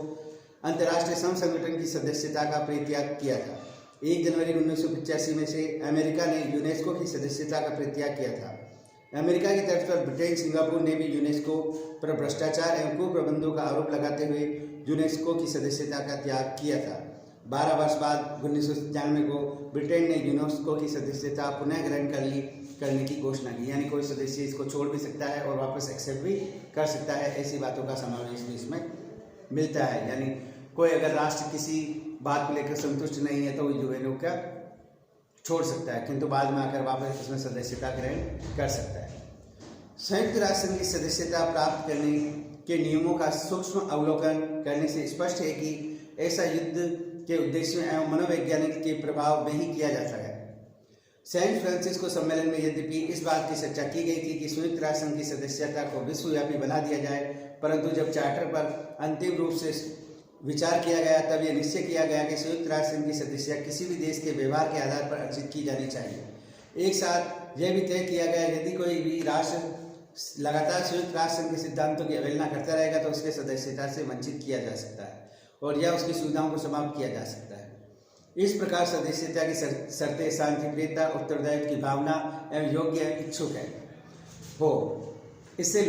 अंतर्राष्ट्रीय श्रम संगठन की सदस्यता का परित्याग किया था। 1 जनवरी 1985 में से अमेरिका ने यूनेस्को की सदस्यता का परित्याग किया था। अमेरिका की तरफ पर ब्रिटेन, सिंगापुर ने भी यूनेस्को पर भ्रष्टाचार एवं कुप्रबंधों का आरोप लगाते हुए यूनेस्को की सदस्यता का त्याग किया था। 12 वर्ष बाद 1997 को ब्रिटेन ने यूनेस्को की सदस्यता पुनः ग्रहण करने की घोषणा की, यानी कोई सदस्य इसको छोड़ भी सकता है और वापस एक्सेप्ट भी कर सकता है। ऐसी बातों का समावेश भी इसमें मिलता है, यानी कोई अगर राष्ट्र किसी बात को लेकर संतुष्ट नहीं है तो यूएनओ का छोड़ सकता है, किंतु बाद में आकर वापस उसमें सदस्यता ग्रहण कर सकता है। संयुक्त राष्ट्र संघ की सदस्यता प्राप्त करने के नियमों का सूक्ष्म अवलोकन करने से स्पष्ट है कि ऐसा युद्ध के उद्देश्यों एवं मनोवैज्ञानिक के प्रभाव में ही किया जाता है। सैन फ्रांसिस्को सम्मेलन में यद्यपि इस बात की चर्चा की गई थी कि संयुक्त राष्ट्र संघ की सदस्यता को विश्वव्यापी बना दिया जाए, परंतु जब चार्टर पर अंतिम रूप से विचार किया गया तब यह निश्चय किया गया कि संयुक्त राष्ट्र संघ की सदस्यता किसी भी देश के व्यवहार के आधार पर अर्जित की जानी चाहिए। एक साथ यह भी तय किया गया यदि कोई भी राष्ट्र लगातार संयुक्त राष्ट्र संघ के सिद्धांतों की अवहेलना करता रहेगा तो उसके सदस्यता से वंचित किया जा सकता है और या उसकी सुविधाओं को समाप्त किया जा सकता है। इस प्रकार सदस्यता की शर्तें शांतिप्रियता, उत्तरदायित्व की भावना एवं योग्य इच्छुक है हो। इससे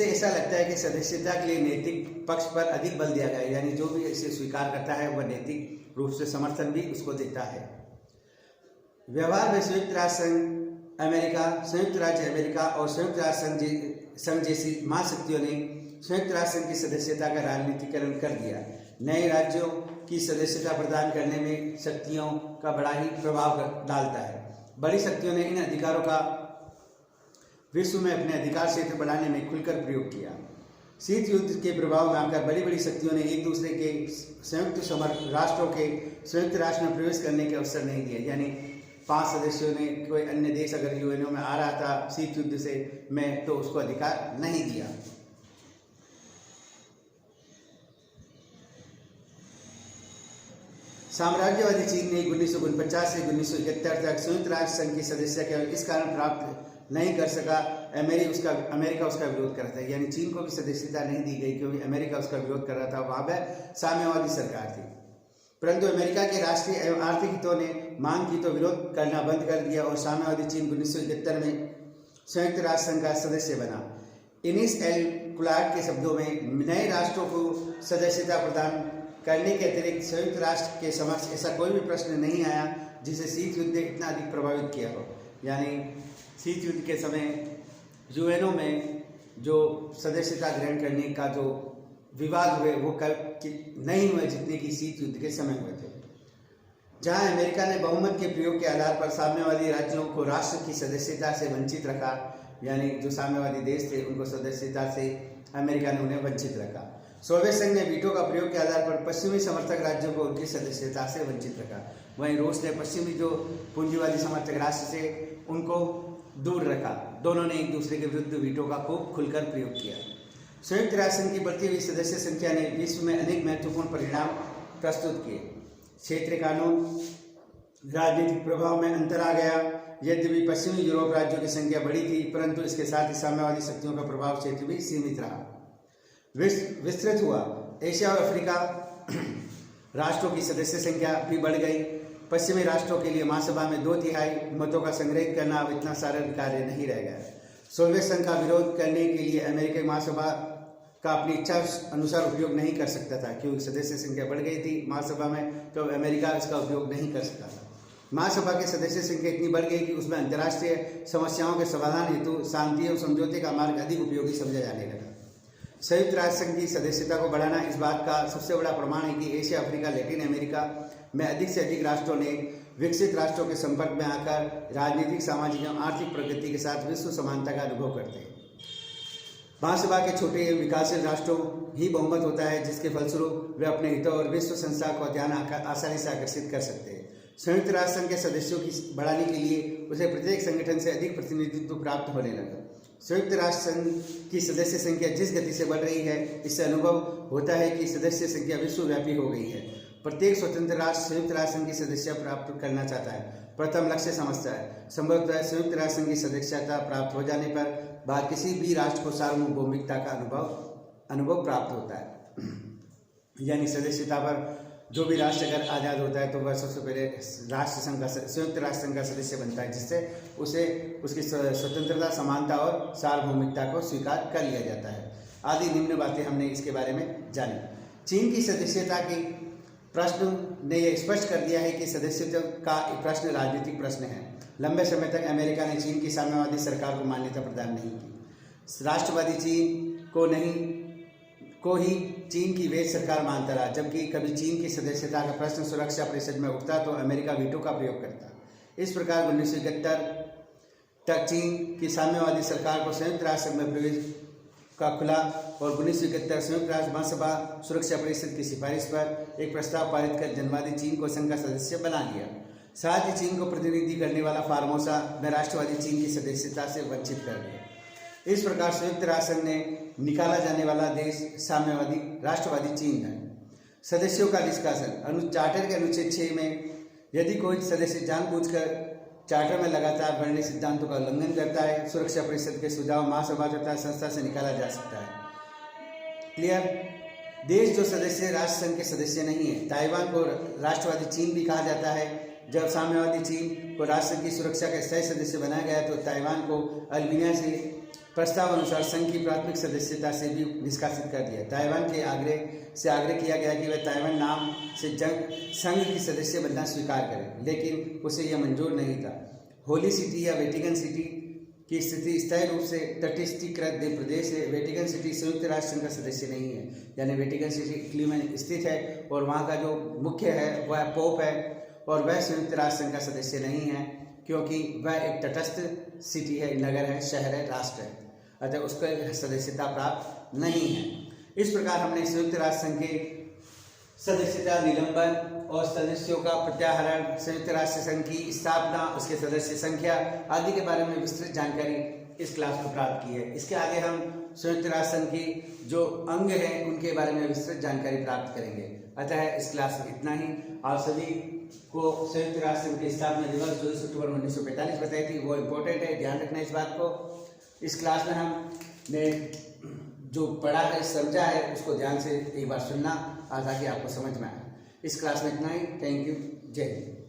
ऐसा लगता है कि सदस्यता के लिए नैतिक पक्ष पर अधिक बल दिया गया है, यानी जो भी इसे स्वीकार करता है वह नैतिक रूप से समर्थन भी उसको देता है। व्यवहार में संयुक्त राष्ट्र संघ अमेरिका, संयुक्त राज्य अमेरिका और संयुक्त राष्ट्र संघ जैसी महाशक्तियों ने संयुक्त राष्ट्र संघ की सदस्यता का राजनीतिकरण कर दिया। नए राज्यों की सदस्यता प्रदान करने में शक्तियों का बड़ा ही प्रभाव डालता है। बड़ी शक्तियों ने इन अधिकारों का विश्व में अपने अधिकार क्षेत्र बढ़ाने में खुलकर प्रयोग किया। शीत युद्ध के प्रभाव में आकर बड़ी बड़ी शक्तियों ने एक दूसरे के संयुक्त राष्ट्रों के संयुक्त राष्ट्र में प्रवेश करने के अवसर नहीं दिए, यानी 5 सदस्यों ने कोई अन्य देश अगर यूएनओ में आ रहा था शीत युद्ध से में तो उसको अधिकार नहीं दिया। साम्राज्यवादी चीन ने 1949 से 1971 तक संयुक्त राष्ट्र संघ की सदस्यता केवल इस कारण प्राप्त नहीं कर सका अमेरिका उसका विरोध कर रहा था, यानी चीन को भी सदस्यता नहीं दी गई क्योंकि अमेरिका उसका विरोध कर रहा था। वहाँ पर साम्यवादी सरकार थी, परंतु अमेरिका के राष्ट्रीय एवं आर्थिक हितों ने मांग की तो विरोध करना बंद कर दिया और साम्यवादी चीन 1971 में संयुक्त राष्ट्र संघ का सदस्य बना। इनिस एल कुलाट के शब्दों में, नए राष्ट्रों को सदस्यता प्रदान करने के अतिरिक्त संयुक्त राष्ट्र के समक्ष ऐसा कोई भी प्रश्न नहीं आया जिसे शीत युद्ध ने इतना अधिक प्रभावित किया हो। यानी शीत युद्ध के समय यूएनओ में जो सदस्यता ग्रहण करने का जो विवाद हुए वो नहीं हुए जितने कि शीत युद्ध के समय हुए थे, जहां अमेरिका ने बहुमत के प्रयोग के आधार पर साम्यवादी राज्यों को राष्ट्र की सदस्यता से वंचित रखा। यानी जो साम्यवादी देश थे उनको सदस्यता से अमेरिका ने उन्हें वंचित रखा। सोवियत संघ ने वीटो का प्रयोग के आधार पर पश्चिमी समर्थक राज्यों को उनकी सदस्यता से वंचित रखा। वहीं रूस ने पश्चिमी जो पूंजीवादी समर्थक राष्ट्र से उनको दूर रखा। दोनों ने एक दूसरे के विरुद्ध वीटो का खूब खुलकर प्रयोग किया। संयुक्त राष्ट्र संघ की बढ़ती हुई सदस्य संख्या ने विश्व में अनेक महत्वपूर्ण परिणाम प्रस्तुत किए। क्षेत्रीय कानून, राजनीतिक प्रभाव में अंतर आ गया। यद्यपि पश्चिमी यूरोप राज्यों की संख्या बढ़ी थी, परंतु इसके साथ ही साम्यवादी शक्तियों का प्रभाव क्षेत्र भी सीमित रहा, विस्तृत हुआ। एशिया और अफ्रीका राष्ट्रों की सदस्य संख्या भी बढ़ गई। पश्चिमी राष्ट्रों के लिए महासभा में 2/3 मतों का संग्रहित करना अब इतना सरल कार्य नहीं रह गया। सोवियत संघ का विरोध करने के लिए अमेरिकी महासभा का अपनी इच्छा अनुसार उपयोग नहीं कर सकता था, क्योंकि सदस्य संख्या बढ़ गई थी महासभा में, तो अमेरिका इसका उपयोग नहीं कर सकता था। महासभा के सदस्य संख्या इतनी बढ़ गई कि उसमें अंतर्राष्ट्रीय समस्याओं के समाधान हेतु शांति और समझौते का मार्ग अधिक उपयोगी समझा जाने लगा। संयुक्त राष्ट्र संघ की सदस्यता को बढ़ाना इस बात का सबसे बड़ा प्रमाण है कि एशिया, अफ्रीका, लैटिन अमेरिका में अधिक से अधिक राष्ट्रों ने विकसित राष्ट्रों के संपर्क में आकर राजनीतिक, सामाजिक एवं आर्थिक प्रगति के साथ विश्व समानता का अनुभव करते हैं। महासभा के छोटे विकासशील राष्ट्रों ही बहुमत होता है, जिसके फलस्वरूप वे अपने हितों और विश्व संस्था को ध्यान आसानी से आकर्षित कर सकते हैं। संयुक्त राष्ट्र संघ के सदस्यों की बढ़ाने के लिए उसे प्रत्येक संगठन से अधिक प्रतिनिधित्व प्राप्त होने लगा। संयुक्त राष्ट्र संघ की सदस्य संख्या जिस गति से बढ़ रही है, इससे अनुभव होता है कि सदस्य संख्या विश्वव्यापी हो गई है। प्रत्येक स्वतंत्र राष्ट्र संयुक्त राष्ट्र संघ की सदस्यता प्राप्त करना चाहता है, प्रथम लक्ष्य समझता है। संभवतः संयुक्त राष्ट्र संघ की सदस्यता प्राप्त हो जाने पर बाद किसी भी राष्ट्र को सार्वभौमिकता का अनुभव प्राप्त होता है। यानी सदस्यता पर जो भी राष्ट्र अगर आज़ाद होता है तो वह सबसे पहले संयुक्त राष्ट्र संघ का सदस्य बनता है, जिससे उसे उसकी स्वतंत्रता, समानता और सार्वभौमिकता को स्वीकार कर लिया जाता है। आदि निम्न बातें हमने इसके बारे में जानी। चीन की सदस्यता के प्रश्न ने यह स्पष्ट कर दिया है कि सदस्यता का प्रश्न राजनीतिक प्रश्न है। लंबे समय तक अमेरिका ने चीन की साम्यवादी सरकार को मान्यता प्रदान नहीं की। राष्ट्रवादी चीन को ही चीन की वैध सरकार मानता रहा, जबकि कभी चीन की सदस्यता का प्रश्न सुरक्षा परिषद में उठता तो अमेरिका वीटो का प्रयोग करता। इस प्रकार 1971 तक चीन की साम्यवादी सरकार को संयुक्त राष्ट्र में प्रवेश का खुला और 1971 संयुक्त राष्ट्र महासभा सुरक्षा परिषद की सिफारिश पर एक प्रस्ताव पारित कर जनवादी चीन को संघ का सदस्य बना दिया। साथ ही चीन को प्रतिनिधि करने वाला फार्मोसा में राष्ट्रवादी चीन की सदस्यता से वंचित कर दिया। इस प्रकार संयुक्त राष्ट्र संघ ने निकाला जाने वाला देश साम्यवादी राष्ट्रवादी चीन है। सदस्यों का निष्कासन। चार्टर के अनुच्छेद 6 में यदि कोई सदस्य जानबूझकर चार्टर में लगातार बढ़ने सिद्धांतों का उल्लंघन करता है, सुरक्षा परिषद के सुझाव महासभा तथा संस्था से निकाला जा सकता है। क्लियर। देश जो सदस्य राष्ट्र संघ के सदस्य नहीं है। ताइवान को राष्ट्रवादी चीन भी कहा जाता है। जब साम्यवादी चीन को राष्ट्र की सुरक्षा का स्थायी सदस्य बनाया गया तो ताइवान को अल्बानिया से प्रस्ताव अनुसार संघ की प्राथमिक सदस्यता से भी निष्कासित कर दिया। ताइवान के आग्रह किया गया कि वह ताइवान नाम से संघ की सदस्य बनना स्वीकार करे, लेकिन उसे यह मंजूर नहीं था। होली सिटी या वेटिकन सिटी की स्थिति स्थायी रूप से तटस्थीकृत प्रदेश है। वेटिकन सिटी संयुक्त राष्ट्र संघ का सदस्य नहीं है, यानी वेटिकन सिटी इटली में स्थित है और वहाँ का जो मुख्य है वह पोप है और वह संयुक्त राष्ट्र संघ का सदस्य नहीं है, क्योंकि वह एक तटस्थ सिटी है, नगर है, शहर है, राष्ट्र है, अतः उसको सदस्यता प्राप्त नहीं है। इस प्रकार हमने संयुक्त राष्ट्र संघ के सदस्यता निलंबन और सदस्यों का प्रत्याहरण, संयुक्त राष्ट्र संघ की स्थापना, उसके सदस्य संख्या आदि के बारे में विस्तृत जानकारी इस क्लास में प्राप्त की है। इसके आगे हम संयुक्त राष्ट्र संघ की जो अंग हैं उनके बारे में विस्तृत जानकारी प्राप्त करेंगे। अतः इस क्लास में इतना ही। आप सभी को संयुक्त राष्ट्र संघ के स्थापना दिवस 24 अक्टूबर 1945 बताई थी, वो इम्पोर्टेंट है, ध्यान रखना इस बात को। इस क्लास में हमने जो पढ़ा है, समझा है, उसको ध्यान से एक बार सुनना ताकि आपको समझ में आए। इस क्लास में इतना ही। Thank you. जय हिंद।